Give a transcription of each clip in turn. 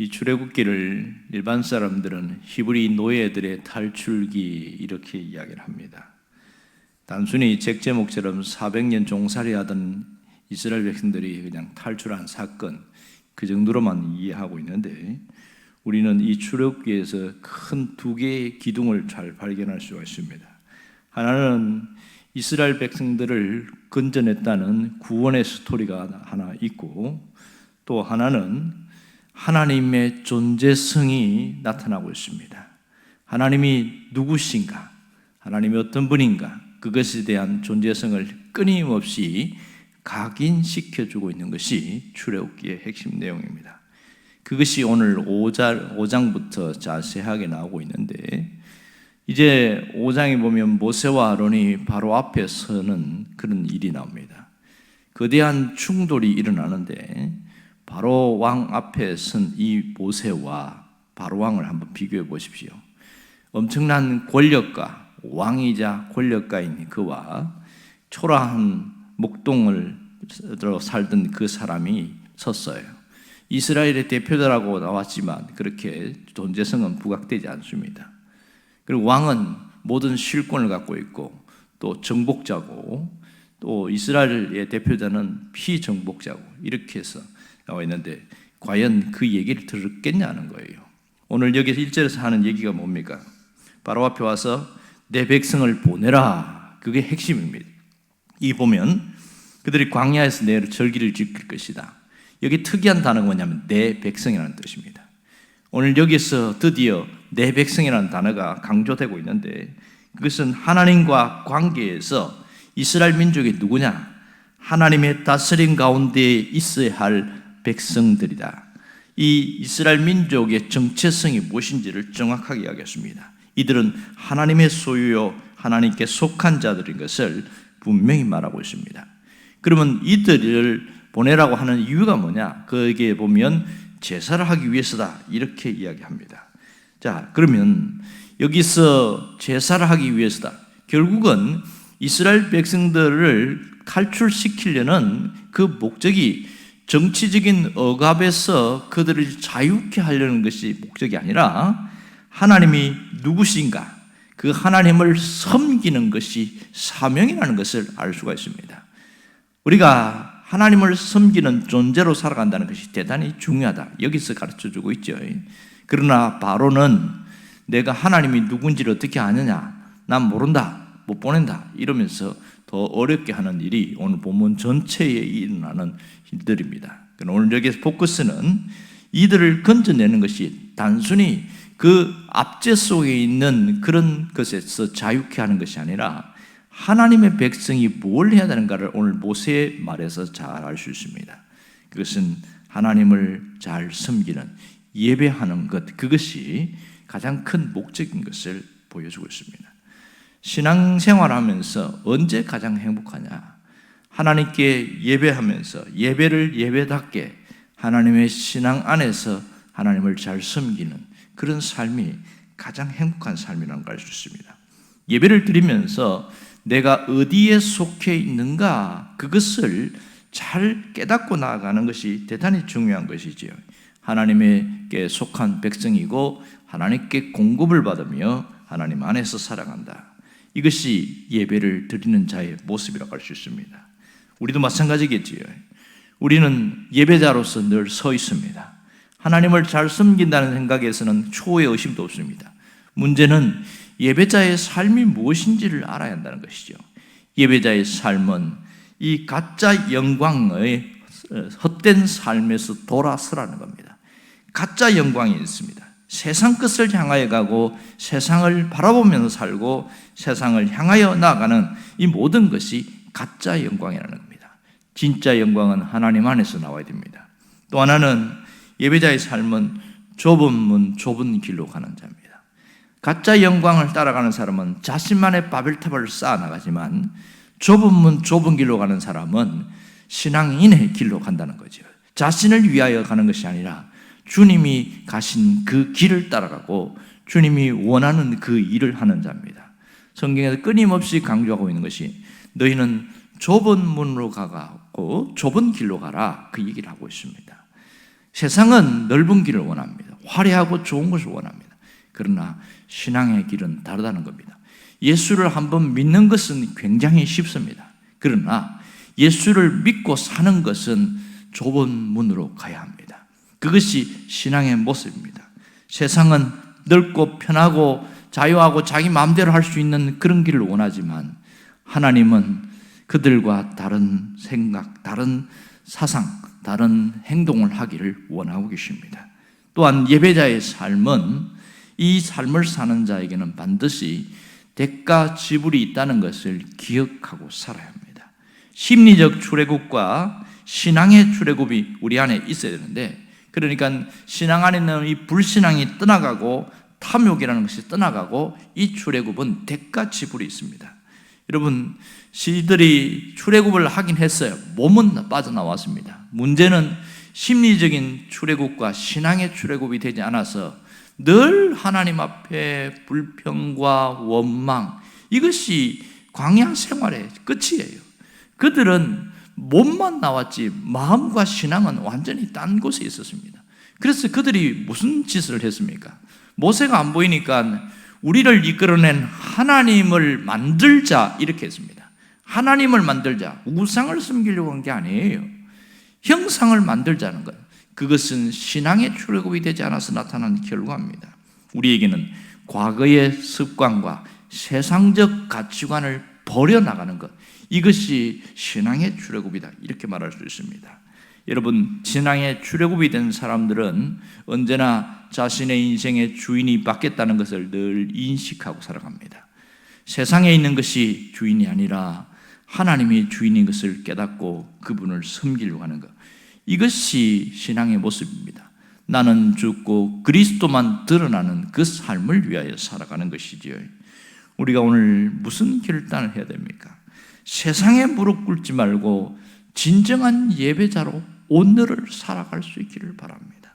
이 출애굽기를 일반 사람들은 히브리 노예들의 탈출기 이렇게 이야기를 합니다. 단순히 책 제목처럼 400년 종살이하던 이스라엘 백성들이 그냥 탈출한 사건, 그 정도로만 이해하고 있는데, 우리는 이 출애굽기에서 큰 두 개의 기둥을 잘 발견할 수가 있습니다. 하나는 이스라엘 백성들을 건져냈다는 구원의 스토리가 하나 있고, 또 하나는 하나님의 존재성이 나타나고 있습니다. 하나님이 누구신가, 하나님이 어떤 분인가, 그것에 대한 존재성을 끊임없이 각인시켜주고 있는 것이 출애굽기의 핵심 내용입니다. 그것이 오늘 5장부터 자세하게 나오고 있는데, 이제 5장에 보면 모세와 아론이 바로 앞에 서는 그런 일이 나옵니다. 거대한 충돌이 일어나는데, 바로 왕 앞에 선 이 모세와 바로 왕을 한번 비교해 보십시오. 엄청난 권력가, 왕이자 권력가인 그와 초라한 목동을 살던 그 사람이 섰어요. 이스라엘의 대표자라고 나왔지만 그렇게 존재성은 부각되지 않습니다. 그리고 왕은 모든 실권을 갖고 있고 또 정복자고, 또 이스라엘의 대표자는 피정복자고, 이렇게 해서 나와 있는데 과연 그 얘기를 들었겠냐는 거예요. 오늘 여기서 1절에서 하는 얘기가 뭡니까? 바로 앞에 와서 내 백성을 보내라. 그게 핵심입니다. 이 보면 그들이 광야에서 내 절기를 지킬 것이다. 여기 특이한 단어가 뭐냐면 내 백성이라는 뜻입니다. 오늘 여기서 드디어 내 백성이라는 단어가 강조되고 있는데, 그것은 하나님과 관계에서 이스라엘 민족이 누구냐? 하나님의 다스림 가운데 있어야 할 백성들이다. 이 이스라엘 민족의 정체성이 무엇인지를 정확하게 이야기했습니다. 이들은 하나님의 소유요 하나님께 속한 자들인 것을 분명히 말하고 있습니다. 그러면 이들을 보내라고 하는 이유가 뭐냐? 거기에 보면 제사를 하기 위해서다, 이렇게 이야기합니다. 자, 그러면 여기서 제사를 하기 위해서다, 결국은 이스라엘 백성들을 탈출시키려는 그 목적이 정치적인 억압에서 그들을 자유케 하려는 것이 목적이 아니라 하나님이 누구신가, 그 하나님을 섬기는 것이 사명이라는 것을 알 수가 있습니다. 우리가 하나님을 섬기는 존재로 살아간다는 것이 대단히 중요하다, 여기서 가르쳐주고 있죠. 그러나 바로는 내가 하나님이 누군지를 어떻게 아느냐, 난 모른다, 못 보낸다, 이러면서 더 어렵게 하는 일이 오늘 본문 전체에 일어나는 일들입니다. 오늘 여기서 포커스는 이들을 건져내는 것이 단순히 그 압제 속에 있는 그런 것에서 자유케 하는 것이 아니라 하나님의 백성이 뭘 해야 되는가를 오늘 모세의 말에서 잘 알 수 있습니다. 그것은 하나님을 잘 섬기는, 예배하는 것, 그것이 가장 큰 목적인 것을 보여주고 있습니다. 신앙생활하면서 언제 가장 행복하냐? 하나님께 예배하면서 예배를 예배답게 하나님의 신앙 안에서 하나님을 잘 섬기는 그런 삶이 가장 행복한 삶이라는 걸 알 수 있습니다. 예배를 드리면서 내가 어디에 속해 있는가, 그것을 잘 깨닫고 나아가는 것이 대단히 중요한 것이지요. 하나님께 속한 백성이고 하나님께 공급을 받으며 하나님 안에서 살아간다. 이것이 예배를 드리는 자의 모습이라고 할 수 있습니다. 우리도 마찬가지겠지요. 우리는 예배자로서 늘 서 있습니다. 하나님을 잘 섬긴다는 생각에서는 초의 의심도 없습니다. 문제는 예배자의 삶이 무엇인지를 알아야 한다는 것이죠. 예배자의 삶은 이 가짜 영광의 헛된 삶에서 돌아서라는 겁니다. 가짜 영광이 있습니다. 세상 끝을 향하여 가고 세상을 바라보면서 살고 세상을 향하여 나아가는 이 모든 것이 가짜 영광이라는 겁니다. 진짜 영광은 하나님 안에서 나와야 됩니다. 또 하나는 예배자의 삶은 좁은 문, 좁은 길로 가는 자입니다. 가짜 영광을 따라가는 사람은 자신만의 바벨탑을 쌓아나가지만 좁은 문, 좁은 길로 가는 사람은 신앙인의 길로 간다는 거죠. 자신을 위하여 가는 것이 아니라 주님이 가신 그 길을 따라가고 주님이 원하는 그 일을 하는 자입니다. 성경에서 끊임없이 강조하고 있는 것이 너희는 좁은 문으로 가고 좁은 길로 가라, 그 얘기를 하고 있습니다. 세상은 넓은 길을 원합니다. 화려하고 좋은 것을 원합니다. 그러나 신앙의 길은 다르다는 겁니다. 예수를 한번 믿는 것은 굉장히 쉽습니다. 그러나 예수를 믿고 사는 것은 좁은 문으로 가야 합니다. 그것이 신앙의 모습입니다. 세상은 넓고 편하고 자유하고 자기 마음대로 할 수 있는 그런 길을 원하지만 하나님은 그들과 다른 생각, 다른 사상, 다른 행동을 하기를 원하고 계십니다. 또한 예배자의 삶은 이 삶을 사는 자에게는 반드시 대가 지불이 있다는 것을 기억하고 살아야 합니다. 심리적 출애굽과 신앙의 출애굽이 우리 안에 있어야 되는데, 그러니까 신앙 안에는 이 불신앙이 떠나가고 탐욕이라는 것이 떠나가고 이 출애굽은 대가 지불이 있습니다. 여러분, 시들이 출애굽을 하긴 했어요. 몸은 빠져나왔습니다. 문제는 심리적인 출애굽과 신앙의 출애굽이 되지 않아서 늘 하나님 앞에 불평과 원망, 이것이 광야 생활의 끝이에요. 그들은 몸만 나왔지 마음과 신앙은 완전히 딴 곳에 있었습니다. 그래서 그들이 무슨 짓을 했습니까? 모세가 안 보이니까 우리를 이끌어낸 하나님을 만들자 이렇게 했습니다. 하나님을 만들자, 우상을 섬기려고 한 게 아니에요. 형상을 만들자는 것, 그것은 신앙의 출애굽이 되지 않아서 나타난 결과입니다. 우리에게는 과거의 습관과 세상적 가치관을 버려나가는 것, 이것이 신앙의 출애굽이다 이렇게 말할 수 있습니다. 여러분, 신앙의 출애굽이 된 사람들은 언제나 자신의 인생의 주인이 바뀌었다는 것을 늘 인식하고 살아갑니다. 세상에 있는 것이 주인이 아니라 하나님이 주인인 것을 깨닫고 그분을 섬기려고 하는 것, 이것이 신앙의 모습입니다. 나는 죽고 그리스도만 드러나는 그 삶을 위하여 살아가는 것이지요. 우리가 오늘 무슨 결단을 해야 됩니까? 세상에 무릎 꿇지 말고 진정한 예배자로 오늘을 살아갈 수 있기를 바랍니다.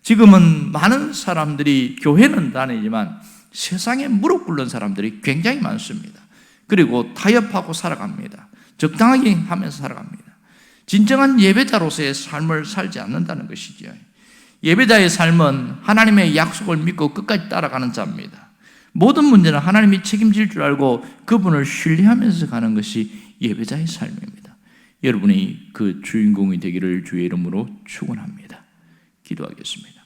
지금은 많은 사람들이 교회는 다니지만 세상에 무릎 꿇는 사람들이 굉장히 많습니다. 그리고 타협하고 살아갑니다. 적당하게 하면서 살아갑니다. 진정한 예배자로서의 삶을 살지 않는다는 것이죠. 예배자의 삶은 하나님의 약속을 믿고 끝까지 따라가는 자입니다. 모든 문제는 하나님이 책임질 줄 알고 그분을 신뢰하면서 가는 것이 예배자의 삶입니다. 여러분이 그 주인공이 되기를 주의 이름으로 축원합니다. 기도하겠습니다.